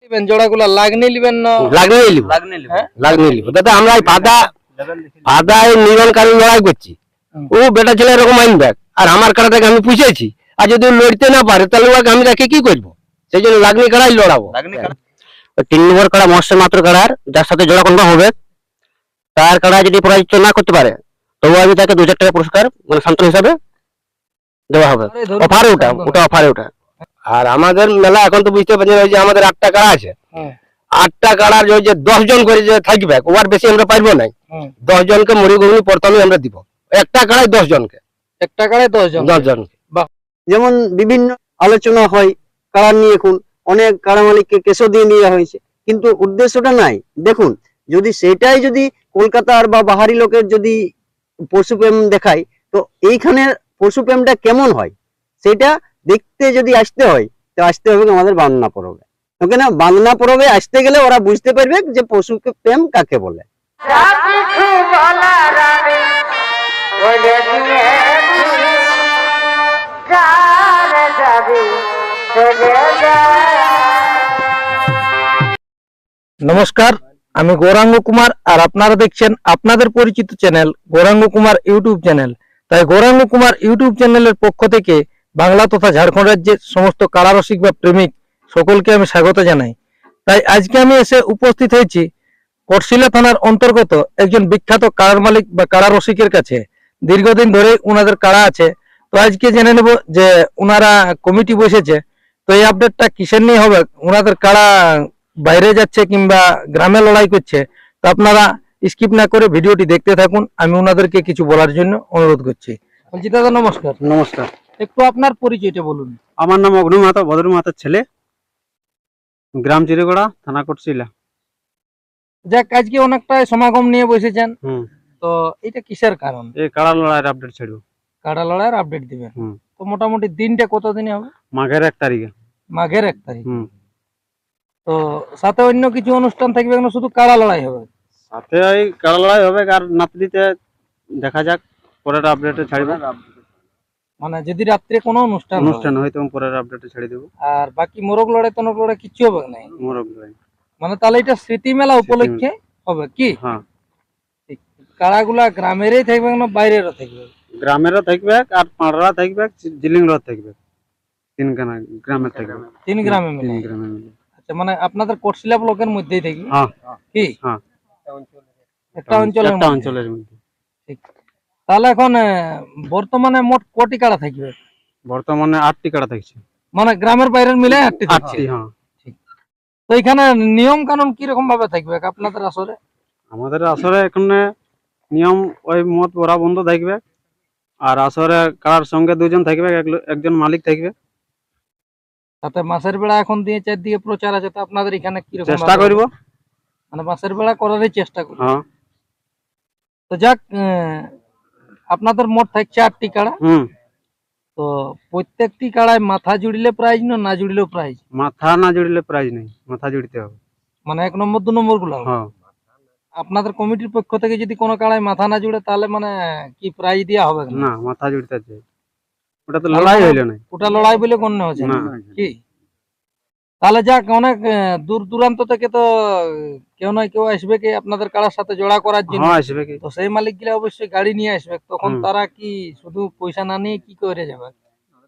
নিবেন জোড়াগুলা লাগনি নিবেন না লাগনি নিব লাগনি নিব দাদা আমরা এই ফাদা এই নির্মাণ কারণ লড়াই করছি ও বেটা ছেলে এরকম আনবে আর আমার কাড়াটাকে আমি পুষেছি আর যদি লড়তে না পারে তাহলে ওকে আমি তাকে কি করবো সেই জন্য লাগনি কাড়াই লড়াবো 3 নম্বর কাড়া মৎস্যের মাত্র কাড়ার যার সাথে জোড়া কনফার্ম হবে তার কাড়া যদি পরাজিত না করতে পারে তবু আমি তাকে 2000 টাকা পুরস্কার মানে সান্ত্বনা হিসাবে দেওয়া হবে অফারে ওটা অফারে ওটা আর আমাদের মেলা এখন তো বুঝতে পারছেন ওই যে আমাদের 8টা কাড়া আছে 8টা কাড়ার যে 10 জন করে যে থাকবে ওর বেশি আমরা পারবো না 10 জনকে মুড়ি ঘুগনি প্রথমে আমরা দিব একটা কাড়ায় 10 জনকে একটা কাড়ায় 10 জন যেমন বিভিন্ন আলোচনা হয় কাড়া নিয়ে এখন অনেক কাড়া মালিককে কেসও দিয়ে নেওয়া হয়েছে কিন্তু উদ্দেশ্যটা নাই দেখুন যদি সেটাই যদি কলকাতার বা বাহারি লোকের যদি পশুপ্রেম দেখায় তো এইখানে পশুপ্রেমটা কেমন হয় সেটা দেখতে যদি আসতে হয় তো আসতে হবে আমাদের বান্দনা পরবে ওকে না বান্দনা পরবে আসতে গেলে ওরা বুঝতে পারবে যে পশুকে প্রেম কাকে বলে নমস্কার আমি গৌরাঙ্গ কুমার আর আপনারা দেখছেন আপনাদের পরিচিত channel Gauranga Kumar YouTube channel তাই গৌরাঙ্গ কুমার ইউটিউব চ্যানেলের পক্ষ থেকে বাংলা তথা ঝাড়খণ্ড রাজ্যের সমস্ত কাড়ারসিক বা প্রেমিক সকলকে আমি স্বাগত জানাই। তাই আজকে আমি এসে উপস্থিত হয়েছি কটশিলা থানার অন্তর্গত একজন বিখ্যাত কাড়ার মালিক বা কাড়ারসিকের কাছে। দীর্ঘদিন ধরে ওনাদের কাড়া আছে, তো আজকে জেনে নেব যে ওনারা কমিটি বসেছে, তো এই আপডেটটা কিসের নিয়ে হবে, ওনাদের কাড়া বাইরে যাচ্ছে কিংবা গ্রামে লড়াই করছে, তো আপনারা স্কিপ না করে ভিডিওটি দেখতে থাকুন। আমি ওনাদেরকে কিছু বলার জন্য অনুরোধ করছি। বলছি দাদা নমস্কার। নমস্কার। একটু আপনার পরিচয়টা বলুন। আমার নাম অগ্নি মাহাতো, ভদ্র মাহাতোর ছেলে, গ্রাম চিরেগড়া, থানা কটশিলা। যাক, আজকে অনেকটা সমাগম নিয়ে বসেছেন, তো এটা কিসের কারণ? এই কাড়া লড়াইয়ের আপডেট ছাড়ব। কাড়া লড়াইয়ের আপডেট দিবেন। তো মোটামুটি দিনটা কত দিনে হবে? মাঘের 1 তারিখে। মাঘের 1 তারিখ। তো সাথে অন্য কিছু অনুষ্ঠান থাকবে না, শুধু কাড়া লড়াই হবে? সাথে ওই কাড়া লড়াই হবে আর নাতদিতে দেখা যাক, পরের আপডেটে ছাড়ব। মানে যদি রাত্রে কোনো অনুষ্ঠান হয় তখন পরের আপডেটে ছেড়ে দেব। আর বাকি মোরগ লড়াই তনক লড়াই কিছু হবে না? মোরগ লড়াই মানে তাহলে এটা স্মৃতি মেলা উপলক্ষে হবে কি? হ্যাঁ। কাড়াগুলা গ্রামেরই থাকবে না বাইরেরও থাকবে? গ্রামেরও থাকবে আর পাড়রা থাকবে, জিলিংরা থাকবে। 3 গ্রামের থাকবে। 3 গ্রামে মিলে? 3 গ্রামে মিলে। আচ্ছা, মানে আপনাদের কটশিলা ব্লকের মধ্যেই থাকবে? হ্যাঁ। কি? হ্যাঁ, একটা অঞ্চলের মধ্যে। ঠিক। তাহলে এখন বর্তমানে মোট কটি কাড়া থাকবে? বর্তমানে 8টি কাড়া থাকছে। মানে গ্রামের বাইরের মিলে 8টি থাকছে? হ্যাঁ। ঠিক। তো এখানে নিয়ম কানুন কি রকম ভাবে থাকবে আপনাদের আসরে? আমাদের আসরে এখানে নিয়ম ওই মত বড়া বন্ধ থাকবে আর আসরে কাড়ার সঙ্গে 2 জন থাকবে, একজন মালিক থাকবে। তাতে মাসের বেলা এখন দিয়ে 4 দিকে প্রচার আছে, তো আপনাদের এখানে কি রকম চেষ্টা করব? মানে মাসের বেলা করারই চেষ্টা করব। হ্যাঁ। তো যাক, আপনাদের মোট থাকছে 8টি কাড়া। তো প্রত্যেকটি কাড়ায় মাথা জুড়িলে প্রাইজ না জুড়িলেও প্রাইজ? মাথা না জুড়িলে প্রাইজ নেই, মাথা জুড়তে হবে। মানে 1 নম্বর 2 নম্বর গুলো? হ্যাঁ। আপনাদের কমিটির পক্ষ থেকে যদি কোনো কাড়ায় মাথা না জুড়ে তাহলে মানে কি প্রাইজ দেওয়া হবে না? মাথা জুড়তে চাই, ওটা তো লড়াই হইল না। ওটা লড়াই বলে গণ্য হচ্ছে না কি? তাহলে যাক, অনেক দূর দূরান্ত থেকে তো কেউ না কেউ আসবে কি আপনাদের কাড়ার সাথে জোড়া করার জন্য? আসবে কি? তো সেই মালিক গুলা অবশ্যই গাড়ি নিয়ে আসবে, তখন তারা কি শুধু পয়সা না নিয়ে কি করে যাবে?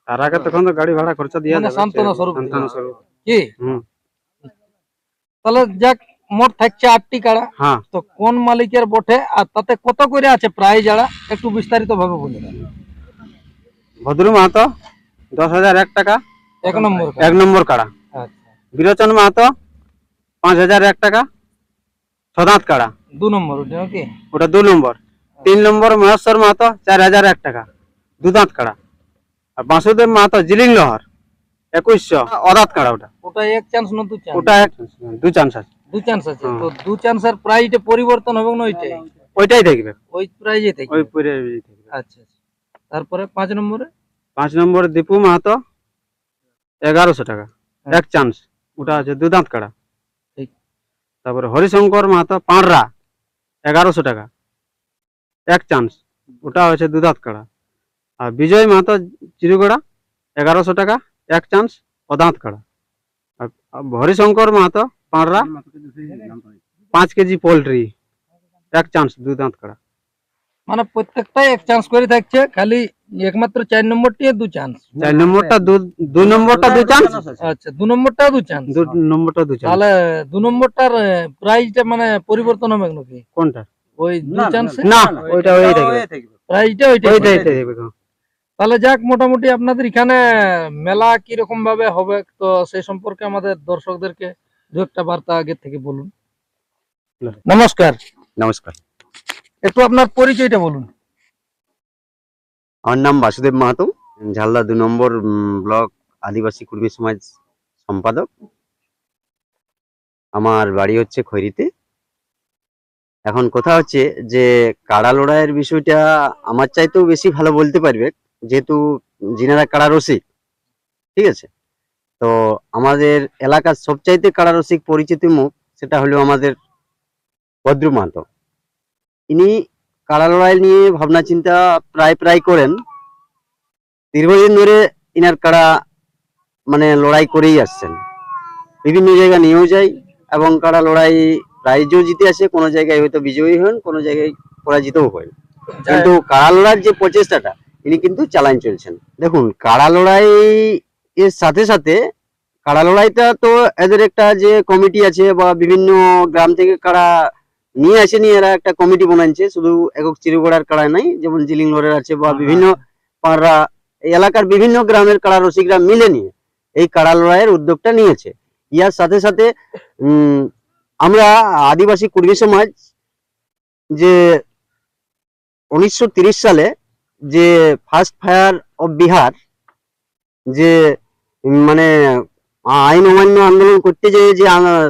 তারাকে তখন তো গাড়ি ভাড়া খরচা দিয়ে যাবে, সান্ত্বনা স্বরূপ কি? হুম। তাহলে যাক, মোট থাকছে 8টি কাড়া। তো কোন মালিকের বটে আর তাতে কত করে আছে প্রাইজ যারা, একটু বিস্তারিত ভাবে বলে দেন। ভদ্র মাহাতো 10,001 টাকা 1 নম্বর 1 নম্বর কাড়া। বিরোচন মাহাতো 5,001 টাকা 6 দাঁত কাড়া। 2 নম্বর ওটা 2 নম্বর। 3 নম্বর মহেশ্বর মাহাতো 4,001 টাকা 2 দাঁত কাড়া। আর বাসুদেব মাহাতো জিলিং লহর 2100 অদাঁত কাড়া। ওটা 1 চান্স না 2 চান্স? ওটা 2 চান্স আছে। 2 চান্স আছে। তো 2 চান্সের প্রাইজটা পরিবর্তন হবে না? ওইটাই থাকবে, ওই প্রাইজে থাকবে। ওই প্রাইজেই থাকবে। আচ্ছা। তারপরে 5 নম্বরে? 5 নম্বরে দীপু মাহাতো 1100 টাকা 1 চান্স, ওটা আছে 2 দাঁত কাড়া। ঠিক। তারপরে হরিশঙ্কর মাহাতো পাঁড়রা 1100 টাকা 1 চান্স, ওটা হচ্ছে 2 দাঁত কাড়া। আর বিজয় মাহাতো চিরুগড়া 1100 টাকা 1 চান্স ও দাঁত কাড়া। হরিশঙ্কর মাহাতো পাঁড়রা 5 কেজি পোল্ট্রি, 1 চান্স 2 দাঁত কাড়া। মানে প্রত্যেকটাই এক চান্স করে থাকছে, খালি একমাত্র 4 নম্বরটি 2 চান্স। 4 নম্বরটা 2 নম্বরটা 2 চান্স, আচ্ছা 2 নম্বরটা 2 চান্স। 2 নম্বরটা 2 চান্স। তাহলে 2 নম্বরটার প্রাইসটা মানে পরিবর্তন হবে নাকি? কোনটা? ওই 2 চান্স না, ওইটা ওই থাকবে, প্রাইসটা ওইটাই ওইটাই থাকবে। থাকবে। তাহলে যাক, মোটামুটি আপনাদের এখানে মেলা কি রকম ভাবে হবে তো সেই সম্পর্কে আমাদের দর্শকদেরকে দু একটা বার্তা আগে থেকে বলুন। নমস্কার, নমস্কার, একটু আপনার পরিচয়টা বলুন। আমার নাম বাসুদেব মাহাতো, ঝালদা 2 নম্বর ব্লক আদিবাসী কর্মী সমাজ সম্পাদক। আমার বাড়ি হচ্ছে খৈরিতে। এখন কথা হচ্ছে যে কাড়া লড়াইয়ের বিষয়টা আমার চাইতেও বেশি ভালো বলতে পারবে, যেহেতু যিনারা কাড়া রসিক, ঠিক আছে। তো আমাদের এলাকার সবচাইতে কাড়া রসিক পরিচিত মুখ সেটা হলো আমাদের ভদ্র মাহাতো। ইনি কাড়া লড়াই নিয়ে ভাবনা চিন্তা প্রায় করেন, দীর্ঘদিন ধরে ইনার কাড়া মানে লড়াই করেই আসছেন, বিভিন্ন জায়গায় নিয়েও যায় এবং কাড়া লড়াই প্রাইজও জিতে আসে, কোনো জায়গায় হয়তো বিজয়ী হন, কোনো জায়গায় পরাজিতও হয়। কিন্তু কাড়া লড়াইয়ের যে প্রচেষ্টাটা ইনি কিন্তু চালান চলছেন। দেখুন, কাড়া লড়াই এর সাথে সাথে কাড়া লড়াইটা তো এদের একটা যে কমিটি আছে বা বিভিন্ন গ্রাম থেকে কাড়া নিয়ে আসে, নিয়ে এরা একটা কমিটি বানাচ্ছে, শুধু একক চিরগড়ার কাড়া নাই, যেমন জিলিং লড়ের আছে বা বিভিন্ন পাড়া এই এলাকার বিভিন্ন গ্রামের কাড়া রসিকরা মিলে নিয়ে এই কাড়া লড়াইয়ের উদ্যোগটা নিয়েছে। ইয়ার সাথে সাথে আমরা আদিবাসী কর্মী সমাজ যে 1930 সালে যে ফার্স্ট ফায়ার অফ বিহার যে মানে আইন অমান্য আন্দোলন করতে যে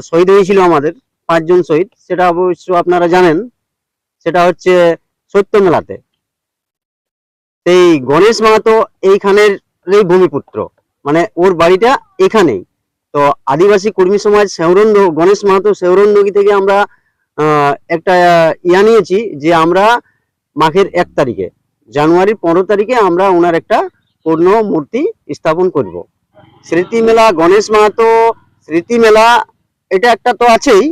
শহীদ হয়েছিল আমাদের 5 জন শহীদ, সেটা অবশ্য আপনারা জানেন, সেটা হচ্ছে সত্য মেলাতে। এই গণেশ মাহাতো এইখানের ভূমিপুত্র, মানে ওর বাড়িটা এখানেই। তো আদিবাসী কর্মী সমাজ সেউরন্দ গণেশ মাহাতো সেউরন্দগি থেকে আমরা একটা ইয়া নিয়েছি যে আমরা মাঘের 1 তারিখে, জানুয়ারির 15 তারিখে আমরা ওনার একটা পূর্ণ মূর্তি স্থাপন করব। স্মৃতি মেলা, গণেশ মাহাতো স্মৃতি মেলা, এটা একটা তো আছেই,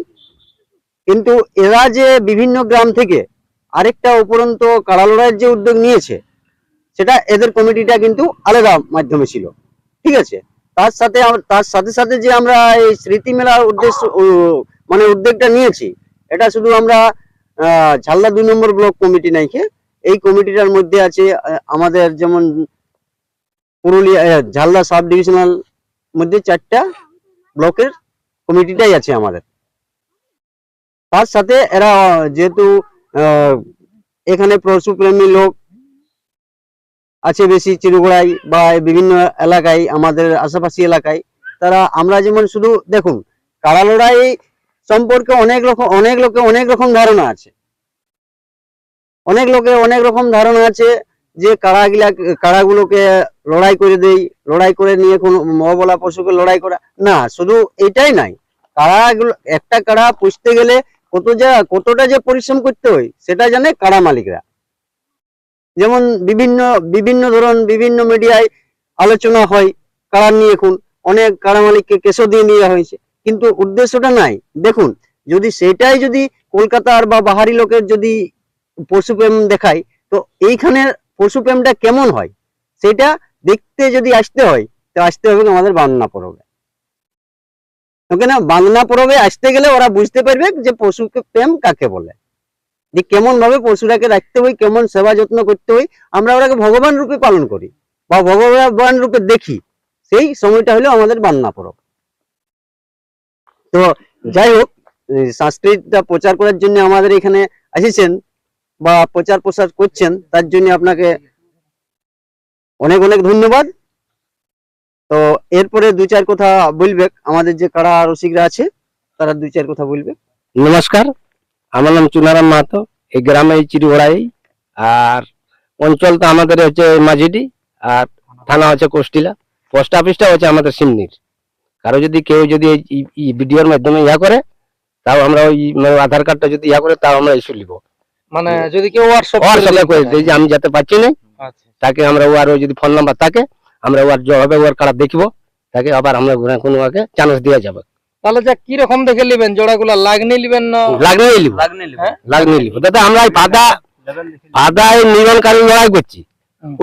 কিন্তু এরা যে বিভিন্ন গ্রাম থেকে আরেকটা উপরন্ত কাড়া লড়াইয়ের যে উদ্যোগ নিয়েছে, সেটা এদের কমিটিটা কিন্তু আলাদা মাধ্যমে ছিল, ঠিক আছে। তার সাথে সাথে যে আমরা এই স্মৃতি মেলার উদ্দেশ্য মানে উদ্যোগটা নিয়েছি, এটা শুধু আমরা ঝালদা 2 নম্বর ব্লক কমিটি নাইকে, এই কমিটিটার মধ্যে আছে আমাদের যেমন পুরুলিয়া ঝালদা সাব ডিভিশনাল মধ্যে 4টা ব্লকের কমিটিটাই আছে আমাদের। তার সাথে এরা যেহেতু এখানে পশুপ্রেমী লোক আছে বেশি চিরগোড়ায় বা বিভিন্ন এলাকায়, আমাদের আশেপাশি এলাকায়, তারা আমরা যেমন শুধু দেখুন কাড়া লড়াই সম্পর্কে অনেক লোকে অনেক রকম ধারণা আছে, অনেক লোকের অনেক রকম ধারণা আছে যে কাড়াগুলোকে লড়াই করে দেই, লড়াই করে নিয়ে কোনো মবলা পশুকে লড়াই করা না। শুধু এটাই নাই, কাড়াগুলো একটা কাড়া পুষতে গেলে কতটা যে পরিশ্রম করতে হয় সেটা জানে কাড়া মালিকরা। যেমন বিভিন্ন ধরন বিভিন্ন মিডিয়ায় আলোচনা হয় কাড়া নিয়ে, এখন অনেক কাড়া মালিককে কেসও দিয়ে নেওয়া হয়েছে, কিন্তু উদ্দেশ্যটা নাই। দেখুন, যদি সেটাই যদি কলকাতার বা বাহারি লোকের যদি পশুপ্রেম দেখায়, তো এইখানের পশুপ্রেমটা কেমন হয় সেটা দেখতে যদি আসতে হয়, তো আসতে হবে আমাদের বাংলা পরবে। ওকে না, বাংলা পরবে আসতে গেলে ওরা বুঝতে পারবে যে পশুকে প্রেম কাকে বলে, যে কেমন ভাবে পশুটাকে রাখতে হয়, কেমন সেবা যত্ন করতে হয়। আমরা ওরাকে ভগবান রূপে পালন করি বা ভগবান রূপে দেখি, সেই সময়টা হলো আমাদের বান্না পরব। তো যাই হোক, সংস্কৃতটা প্রচার করার জন্য আমাদের এখানে এসেছেন বা প্রচার প্রসার করছেন, তার জন্য আপনাকে অনেক অনেক ধন্যবাদ। তো এরপরে 2-4 কথা বলবে আমাদের যে কাড়া রসিকরা আছে, তারা 2-4 কথা বলবে। নমস্কার, আমার নাম চুনারাম মাহাতো, এই গ্রামে চিরগোড়াই, আর অঞ্চলটা আমাদের হচ্ছে মাঝিডি, আর থানা হচ্ছে কোষ্টিলা, পোস্ট অফিসটা হচ্ছে আমাদের সিমনির। কারো যদি কেউ যদি এই ভিডিওর মাধ্যমে ইয়া করে, তাও আমরা ওই আধার কার্ডটা যদি ইয়া করে, তাও আমরা ইস্যু নিব। মানে যদি কেউ হোয়াটসঅ্যাপে করে দিই যে আমি যাতে পাচ্ছি না, আচ্ছা, তাকে আমরা ওর যদি ফোন নাম্বার থাকে আমরা ওর জবাবে ওর কার্ড দেখবো, তাকে আবার আমরা ঘুরে কোনো চান্স দেওয়া যাবে। তাহলে যা কি রকম দেখে নেবেন জোড়াগুলা লাগনি নেবেন না লাগনি নিব, হ্যাঁ? লাগনি নিব দাদা। আমরা এই ফাদায় নিরণকারী লড়াই করছি,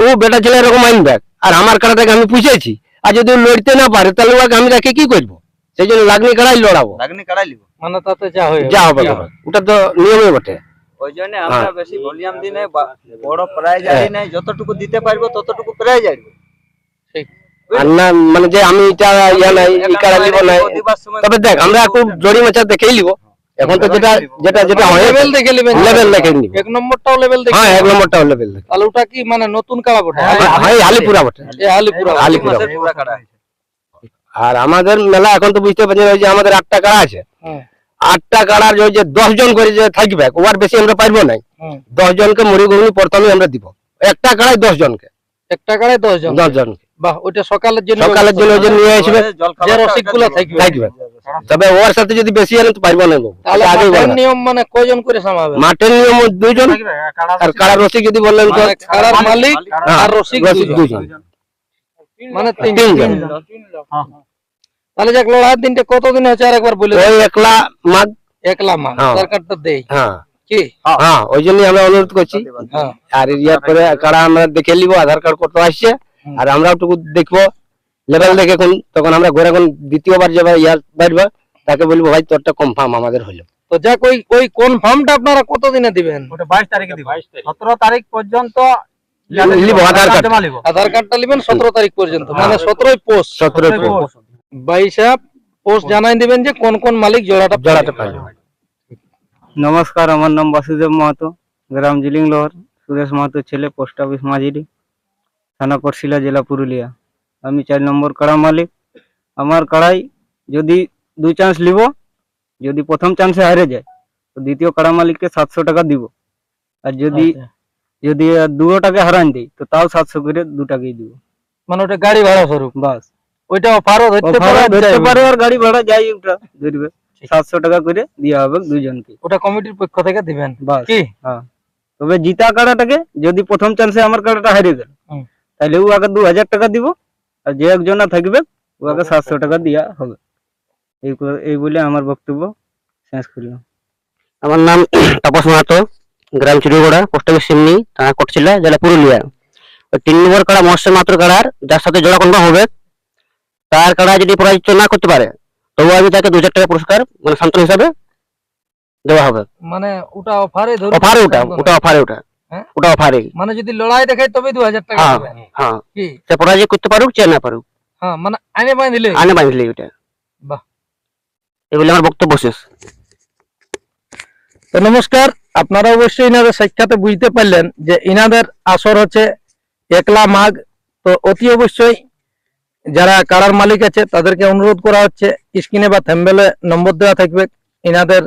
ও বেটা ছেলে এরকম আনবে আর আমার কাড়াটাকে আমি পুষেছি, আর যদি ও লড়তে না পারে তাহলে ওকে আমি রাখে কি করবো? সেই জন্য লাগনি কাড়াই লড়াবো, মানে তাতে যা হয় যা হবে হবে। ওটা তো নিয়মই বটে। ওই জন্য আমরা বেশি ভলিউম দিই নাই, বড় প্রাইজ আনি নাই, যতটুকু দিতে পারবো ততটুকু প্রাইজ আনবো। ঠিক। আর না মানে যে আমি এটা ইয়া নাই এই কাড়া নিব না। তবে দেখ আমরা খুব জড়ি মাছা দেখেই নিব। এখন তো যেটা যেটা যেটা হয় লেভেল দেখে নেবেন, লেভেল দেখে নিব। এক নম্বরটাও লেভেল দেখে হ্যাঁ এক নম্বরটাও লেভেল দেখে। তাহলে ওটা কি মানে নতুন কাড়া বটে? হ্যাঁ আলিপুরা বটে, এই আলিপুরা আলিপুরা। পুরা কাটা আর আমাদের মেলা এখন তো বুঝতে পারছেন ওই যে আমাদের 8টা কাড়া আছে, হ্যাঁ 8টা কাড়ার ওই যে 10 জন করে যে থাকবে ওর বেশি আমরা পারবো না। হুম। 10 জনকে মুড়ি ঘুগনি প্রথমে আমরা দিব, একটা কাড়ায় 10 জনকে, একটা কাড়ায় 10 জন। 10 জনকে বাহ, ওইটা সকালের জন্য সকালের জন্য ওই যে নিয়ে আসবে যে রসিকগুলো থাকবে। থাকবে। তবে ওর সাথে যদি বেশি আনে তো পারবো না বাবু। তাহলে আগেই মাঠের বলা। নিয়ম মানে কয়জন করে সামাবে? মাঠের নিয়ম 2 জন, আর কাড়া রসিক যদি বললেন তো মানে কাড়ার মালিক হ্যাঁ, আর রসিক রসিক 2 জন, মানে 3 জন। তাহলে যাক লড়ার দিনটা কতদিন হচ্ছে আর একবার বলে দাও। ওই একলা মাঘ। একলা মা হ্যাঁ। আধার কার্ডটা দেই হ্যাঁ কি? হ্যাঁ ওই জন্যই আমরা অনুরোধ করছি। হ্যাঁ আর ইয়ার পরে কাড়া আমরা দেখে নিব আধার কার্ড কত আসছে, আর আমরাও টুকু দেখবো লেভেল দেখে কোন তখন আমরা ঘরে এখন দ্বিতীয়বার যাবে ইয়ার বাড়বে তাকে বলবো ভাই তোরটা কনফার্ম আমাদের হলো। তো যাক ওই ওই কনফার্মটা আপনারা কতদিনে দিবেন? ওটা 22 তারিখে দিব, 17 তারিখ পর্যন্ত লিব আধার কার্ড, আধার কার্ডটা নেবেন 17 তারিখ পর্যন্ত, মানে 17ই পোস্ট 17 22 পোস্ট জানাই দিবেন যে কোন কোন মালিক জোড়াটা জড়াতে পারবে। নমস্কার, আমার নাম বাসুদেব মাহাতো, গ্রাম জিলিং লোহার, সুরেশ মাহাতো ছেলে, পোস্ট অফিস মাঝিরি, থানা কোটশিলা, জেলা পুরুলিয়া। আমি 4 নম্বর কাড়া মালিক। আমার কাড়াই যদি 2 চান্স লিব, যদি প্রথম চান্সে হারে যায় তো দ্বিতীয় কাড়া মালিককে 700 টাকা দিব, আর যদি যদি দুটোটাকে হারান দেই তো তাও 700 করে দুটাকেই দিব। মানে ওটা গাড়ি ভাড়া স্বরূপ, বাস ওইটা অফারও ধরতে ধরতে পারে, আর গাড়ি ভাড়া যাই ওটা ধরবে, 700 টাকা করে দেওয়া হবে দুজনকে। ওটা কমিটির পক্ষ থেকে দিবেন বাস কি? হ্যাঁ। তবে জিতা কাড়াটাকে যদি প্রথম চান্সে আমার কাড়াটা হারে গেল হুম। তাহলে ও আগে 2000 টাকা দিব, আর যে একজন না থাকবে ওকে 700 টাকা দেওয়া হবে। এই বলে আমার বক্তব্য শেষ করলাম। আমার নাম তাপস মাহাতো, গ্রাম চিড়িগোড়া, পোস্ট অফিস সিমনি, থানা কোটশিলা, জেলা পুরুলিয়া। ওই 3 নম্বর কাড়া মৎস্য মাত্র কাড়ার যার সাথে জোড়া কনফার্ম হবে, তার কাড়া যদি পরাজিত না করতে পারে তবু আমি তাকে 2000 টাকা পুরস্কার মানে সান্ত্বনা হিসাবে দেওয়া হবে। মানে ওটা অফারে ধরুন, অফারে ওটা ওটা অফারে ওটা হ্যাঁ? ওটা অফারে। মানে যদি লড়াই দেখায় তবে 2000 টাকা হ্যাঁ দিবেন হ্যাঁ, কি? সে পরাজয় করতে পারুক চে না পারুক, হ্যাঁ মানে আইনে বাই দিলে আনে বাঁধলে ওটা। বাহ। এই বলে আমার বক্তব্য শেষ। তো নমস্কার, আপনারা অবশ্যই ইনাদের সাক্ষাতে বুঝতে পারলেন যে ইনাদের আসর হচ্ছে একলা মাঘ। তো অতি অবশ্যই যারা কাড়ার মালিক আছে তাদেরকে অনুরোধ করা হচ্ছে স্ক্রিনে বা থ্যাম্বনেলে নম্বর দেওয়া থাকবে, ইনাদের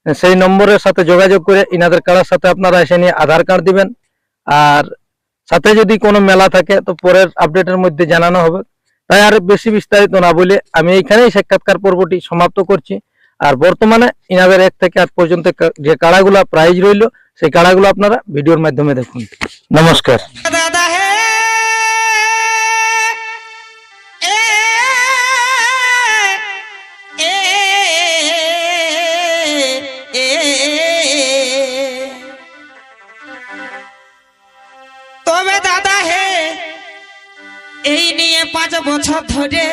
সেই নম্বরের সাথে যোগাযোগ করে ইনাদের কাড়ার সাথে আপনারা এসে নিয়ে আধার কার্ড দিবেন। আর সাথে যদি কোনো মেলা থাকে তো পরের আপডেটের মধ্যে জানানো হবে। তাই আর বেশি বিস্তারিত না বলে আমি এইখানেই সাক্ষাৎকার পর্বটি সমাপ্ত করছি। আর বর্তমানে ইনাদের 1 থেকে 8 পর্যন্ত যে কাড়াগুলা প্রাইজ রইল সেই কাড়াগুলো আপনারা ভিডিওর মাধ্যমে দেখুন। নমস্কার। দাদা হে তবে দাদা হে এই নিয়ে 5 বছর ধরে,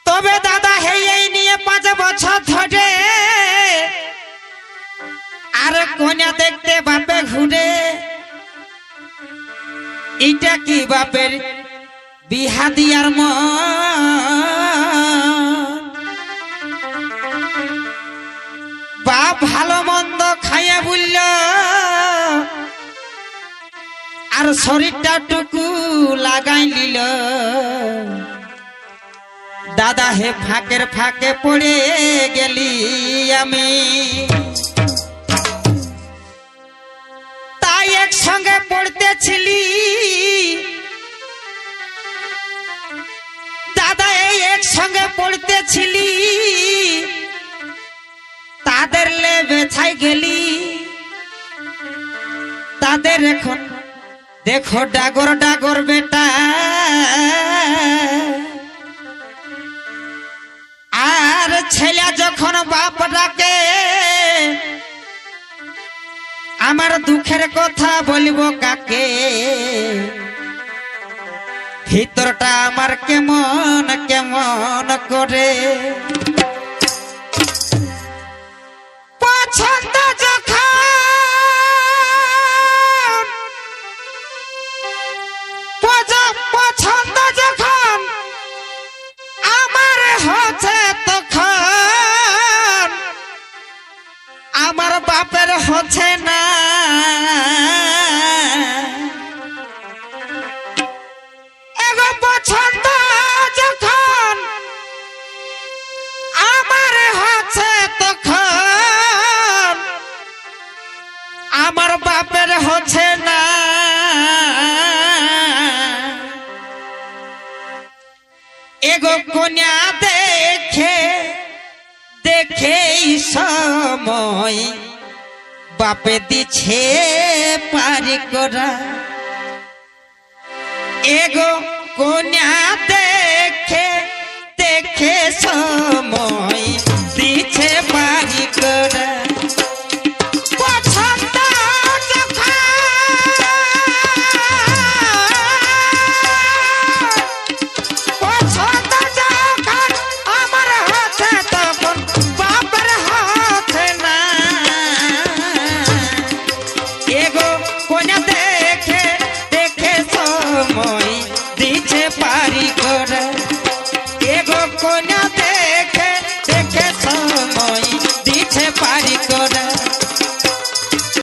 তবে দাদা হে এই নিয়ে 5 বছর ধরে আর কোনা দেখতে বাপে ঘুরে, এটা কি বাপের বিহা দিয়ার মন? বাপ ভালো মন্দ খাইয়া বলল আর শরীরটা টুকু লাগাই নিল। দাদা হে ফাঁকের ফাঁকে পড়ে গেলি আমি, তাই একসঙ্গে পড়তেছিলি দাদা, এই একসঙ্গে পড়তেছিলি তাদের লেবে ছাই গেলি। তাদের এখন দেখো ডাগর ডাগর বেটা ছেলে যখন বাপ ডাকে আমার দুঃখের কথা বলবো কাকে ভিতরটা আমার কেমন কেমন করে পছন্দ যখন পছন্দ যখন আমার হচ্ছে তখন আমার বাপের হচ্ছে না এগো পছন্দ যখন আমার হচ্ছে তখন আমার বাপের হচ্ছে না এগো কন্যা দেখে দেখে সময় বাপে দিছে পারি করা এগো কন্যা দেখে দেখে সময় দিছে পারি করা পছন্দ পছন্দ যখন আমার হাতে তখন বাপের হাতে না এগো কোনা দেখে দেখে সময় দিছে পারি করে